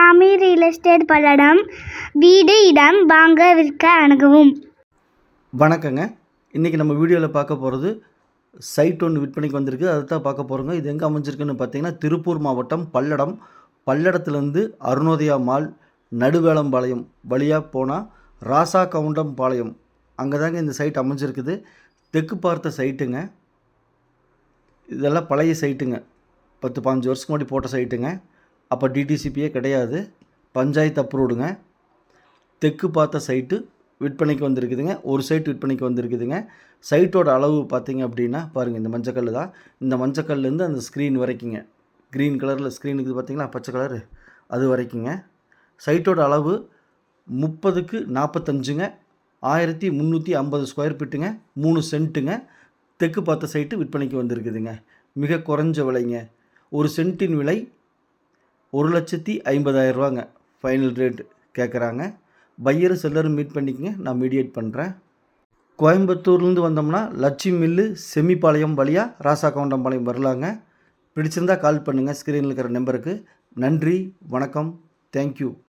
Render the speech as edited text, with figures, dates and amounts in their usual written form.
சாமி real estate Palladam. வீடு இடம் வாங்க விற்க அணுகவும். வணக்கங்க. இன்றைக்கி நம்ம வீடியோவில் பார்க்க போகிறது சைட் ஒன்று விற்பனைக்கு வந்திருக்கு. அதை தான் பார்க்க போகிறோங்க. இது எங்கே அமைஞ்சிருக்குன்னு பார்த்தீங்கன்னா திருப்பூர் மாவட்டம் பல்லடம். பல்லடத்துலேருந்து அருணோதயா மால் நடுவேளம்பாளையம் வழியாக போனால் ராசா கவுண்டம் பாளையம் அங்கே தாங்க இந்த சைட் அமைஞ்சிருக்குது. தெற்கு பார்த்த சைட்டுங்க. இதெல்லாம் பழைய சைட்டுங்க. 10-15 வருஷத்துக்கு முன்னாடி போட்ட சைட்டுங்க. அப்போ டிடிசிபியே கிடையாது. பஞ்சாயத்து அப்ரூவ்டுங்க. தெற்கு பார்த்த சைட்டு விற்பனைக்கு வந்திருக்குதுங்க. ஒரு சைட் விற்பனைக்கு வந்திருக்குதுங்க. சைட்டோட அளவு பார்த்திங்க அப்படின்னா பாருங்கள், இந்த மஞ்சக்கல் தான். இந்த மஞ்சக்கல்லேருந்து அந்த ஸ்க்ரீன் வரைக்குங்க, க்ரீன் கலரில் ஸ்க்ரீனுக்கு பார்த்திங்களா, பச்சை கலரு, அது வரைக்குங்க. சைட்டோட அளவு 30க்கு 45ங்க. 1350 ஸ்கொயர் ஃபீட்டுங்க. 3 சென்ட்டுங்க. தெற்கு பார்த்த சைட்டு விற்பனைக்கு வந்திருக்குதுங்க. மிக குறைஞ்ச விலைங்க. ஒரு சென்ட்டின் விலை 1,50,000 ரூபாங்க. ஃபைனல் ரேட் கேட்குறாங்க. பையரு செல்லரும் மீட் பண்ணிக்கங்க. நான் மீடியேட் பண்ணுறேன். கோயம்புத்தூர்லேருந்து வந்தோம்னா லட்சுமி மில்லு செம்மிப்பாளையம் வழியாக ராசா கவுண்டம்பாளையம் வரலாங்க. பிடிச்சிருந்தால் கால் பண்ணுங்கள் ஸ்க்ரீனில் இருக்கிற நம்பருக்கு. நன்றி, வணக்கம், தேங்க்யூ.